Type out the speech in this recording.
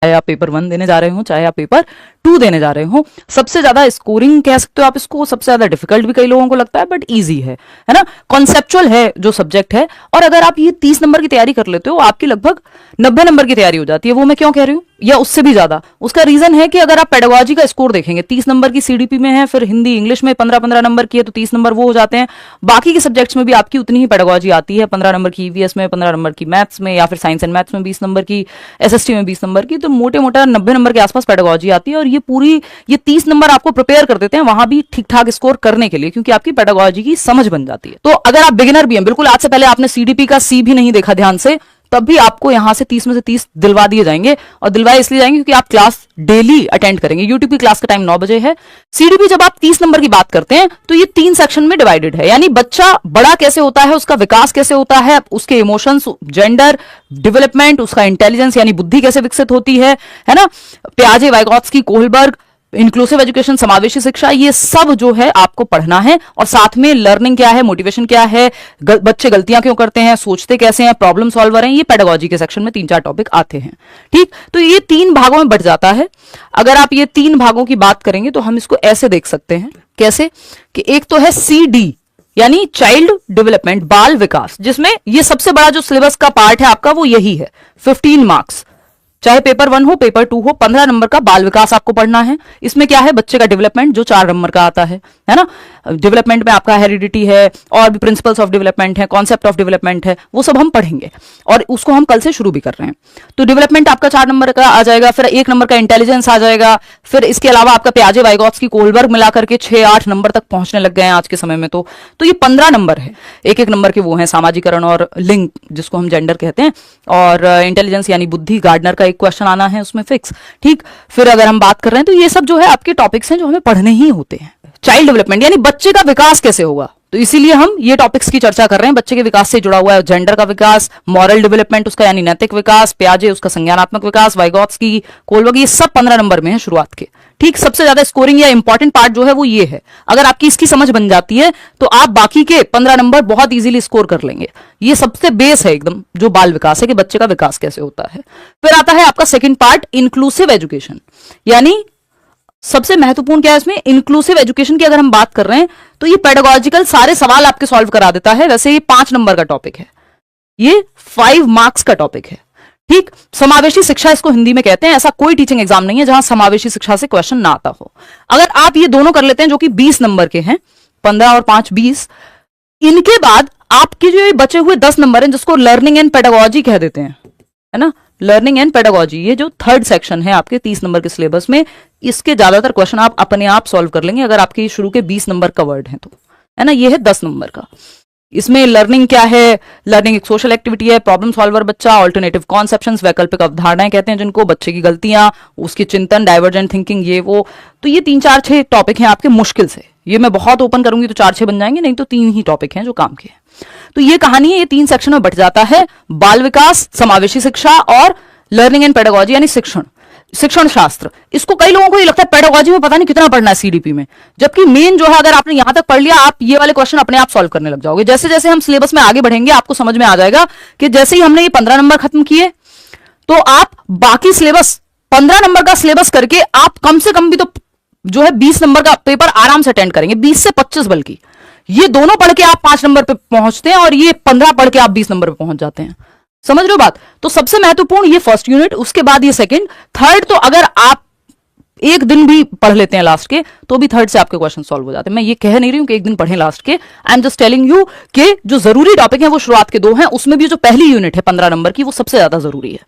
चाहे आप पेपर 1 देने जा रहे हो, चाहे आप पेपर 2 देने जा रहे हो, सबसे ज्यादा स्कोरिंग कह सकते हो आप इसको, सबसे ज्यादा डिफिकल्ट भी कई लोगों को लगता है, बट इजी है ना। कॉन्सेप्चुअल है जो सब्जेक्ट है, और अगर आप ये 30 नंबर की तैयारी कर लेते हो, आपकी लगभग 90 नंबर की तैयारी हो जाती है। वो मैं क्यों कह रही हूँ, या उससे भी ज्यादा। उसका रीजन है कि अगर आप पेडागोजी का स्कोर देखेंगे, 30 नंबर की सीडीपी में है, फिर हिंदी इंग्लिश में 15-15 नंबर की है, तो 30 नंबर वो हो जाते हैं। बाकी के सब्जेक्ट्स में भी आपकी उतनी ही पेडागोजी आती है, 15 नंबर की ईवीएस में, 15 नंबर की मैथ्स में, या फिर साइंस एंड मैथ्स में 20 नंबर की, एसएसटी में 20 नंबर की, तो मोटे मोटा 90 नंबर के आसपास पेडागोजी आती है। और ये 30 नंबर आपको प्रिपेयर कर देते हैं वहां भी ठीक ठाक स्कोर करने के लिए, क्योंकि आपकी पेडागोजी की समझ बन जाती है। तो अगर आप बिगिनर भी हैं, बिल्कुल आज से पहले आपने सीडीपी का सी भी नहीं देखा ध्यान से, तब भी आपको यहां से 30 में से 30 दिलवा दिए जाएंगे। और दिलवाए इसलिए जाएंगे क्योंकि आप क्लास डेली अटेंड करेंगे। यूट्यूब की क्लास का टाइम 9 बजे है। सीडीपी जब आप 30 नंबर की बात करते हैं तो ये 3 सेक्शन में डिवाइडेड है, यानी बच्चा बड़ा कैसे होता है, उसका विकास कैसे होता है, उसके इमोशंस, जेंडर डेवलपमेंट, उसका इंटेलिजेंस यानी बुद्धि कैसे विकसित होती है ना। पियाजे, वाइगोत्स्की, कोहलबर्ग, इंक्लूसिव एजुकेशन, समावेशी शिक्षा, ये सब जो है आपको पढ़ना है। और साथ में लर्निंग क्या है, मोटिवेशन क्या है, बच्चे गलतियां क्यों करते हैं, सोचते कैसे हैं, प्रॉब्लम सॉल्वर हैं, ये पेडागोजी के सेक्शन में 3-4 टॉपिक आते हैं। ठीक, तो ये 3 भागों में बट जाता है। अगर आप ये 3 भागों की बात करेंगे तो हम इसको ऐसे देख सकते हैं, कैसे कि एक तो है CD यानी चाइल्ड डेवलपमेंट, बाल विकास, जिसमें ये सबसे बड़ा जो सिलेबस का पार्ट है आपका वो यही है। 15 मार्क्स, चाहे पेपर 1 हो, पेपर 2 हो, 15 नंबर का बाल विकास आपको पढ़ना है। इसमें क्या है, बच्चे का डेवलपमेंट जो 4 नंबर का आता है ना। डेवलपमेंट में आपका हेरिडिटी है, और भी प्रिंसिपल्स ऑफ डेवलपमेंट है, कॉन्सेप्ट ऑफ डेवलपमेंट है, वो सब हम पढ़ेंगे, और उसको हम कल से शुरू भी कर रहे हैं। तो डेवलपमेंट आपका 4 नंबर का आ जाएगा, फिर 1 नंबर का इंटेलिजेंस आ जाएगा, फिर इसके अलावा आपका पियाजे, वाइगोत्स्की, कोहलबर्ग मिलाकर के 6-8 नंबर तक पहुंचने लग गए हैं आज के समय में। तो ये 15 नंबर है। एक नंबर के वो है सामाजिकरण और लिंग, जिसको हम जेंडर कहते हैं, और इंटेलिजेंस यानी बुद्धि, गार्डनर का एक क्वेश्चन आना है उसमें फिक्स। ठीक, फिर अगर हम बात कर रहे हैं तो ये सब जो है आपके टॉपिक्स हैं जो हमें पढ़ने ही होते हैं। चाइल्ड डेवलपमेंट यानी बच्चे का विकास कैसे होगा, तो इसीलिए हम ये टॉपिक्स की चर्चा कर रहे हैं। बच्चे के विकास से जुड़ा हुआ है जेंडर का विकास, मॉरल डेवलपमेंट उसका यानी नैतिक विकास, पियाजे उसका संज्ञानात्मक विकास, वाइगोत्स्की, कोहलबर्ग, ये सब 15 नंबर में है शुरुआत के। ठीक, सबसे ज्यादा स्कोरिंग या इंपॉर्टेंट पार्ट जो है वो ये है। अगर आपकी इसकी समझ बन जाती है तो आप बाकी के 15 नंबर बहुत इजीली स्कोर कर लेंगे। ये सबसे बेस है एकदम, जो बाल विकास है कि बच्चे का विकास कैसे होता है। फिर आता है आपका सेकंड पार्ट, इंक्लूसिव एजुकेशन, यानी सबसे महत्वपूर्ण क्या है इसमें, इंक्लूसिव एजुकेशन की अगर हम बात कर रहे हैं तो ये पेडागोजिकल सारे सवाल आपके सॉल्व करा देता है। वैसे ये 5 नंबर का टॉपिक है, ये 5 मार्क्स का टॉपिक है। ठीक, समावेशी शिक्षा इसको हिंदी में कहते हैं। ऐसा कोई टीचिंग एग्जाम नहीं है जहां समावेशी शिक्षा से क्वेश्चन ना आता हो। अगर आप ये दोनों कर लेते हैं जो कि 20 नंबर के हैं, 15 और 5 20, इनके बाद आपके जो ये बचे हुए 10 नंबर हैं जिसको लर्निंग एंड पेडागोजी कह देते हैं, है ना, लर्निंग एंड पेडागोजी, ये जो 3rd सेक्शन है आपके 30 नंबर के सिलेबस में, इसके ज्यादातर क्वेश्चन आप अपने आप सॉल्व कर लेंगे अगर आपके शुरू के 20 नंबर कवर्ड हैं तो, है ना। ये है 10 नंबर का। इसमें लर्निंग क्या है, लर्निंग एक सोशल एक्टिविटी है, प्रॉब्लम सॉल्वर बच्चा, ऑल्टरनेटिव कॉन्सेप्शंस, वैकल्पिक अवधारणाएं कहते हैं जिनको, बच्चे की गलतियां, उसके चिंतन, डाइवर्जेंट थिंकिंग, ये वो। तो ये 3-4-6 टॉपिक हैं आपके मुश्किल से। ये मैं बहुत ओपन करूंगी तो 4-6 बन जाएंगे, नहीं तो 3 ही टॉपिक हैं जो काम के हैं। तो ये कहानी है, ये 3 सेक्शन में बट जाता है, बाल विकास, समावेशी शिक्षा और लर्निंग एंड पेडागोजी यानी शिक्षण शास्त्र। इसको कई लोगों को ये लगता है पेडागोजी में पता नहीं कितना पढ़ना है सीडीपी में, जबकि मेन जो है अगर आपने यहां तक पढ़ लिया, आप ये वाले क्वेश्चन अपने आप सॉल्व करने लग जाओगे। जैसे जैसे हम सिलेबस में आगे बढ़ेंगे आपको समझ में आ जाएगा कि जैसे ही हमने ये 15 नंबर खत्म किए तो आप बाकी सिलेबस 15 नंबर का सिलेबस करके आप कम से कम भी तो जो है 20 नंबर का पेपर आराम से अटेंड करेंगे, 20 से 25 बल्कि। ये दोनों पढ़ के आप 5 नंबर पे पहुंचते हैं और ये 15 पढ़ के आप 20 नंबर पे पहुंच जाते हैं। समझ रहे हो बात। तो सबसे महत्वपूर्ण ये फर्स्ट यूनिट, उसके बाद ये सेकंड, थर्ड तो अगर आप एक दिन भी पढ़ लेते हैं लास्ट के तो भी 3rd से आपके क्वेश्चन सॉल्व हो जाते हैं। मैं ये कह नहीं रही हूं कि एक दिन पढ़ें लास्ट के, I am just telling you कि जो जरूरी टॉपिक है वो शुरुआत के 2 हैं, उसमें भी जो पहली यूनिट है 15 नंबर की वो सबसे ज्यादा जरूरी है।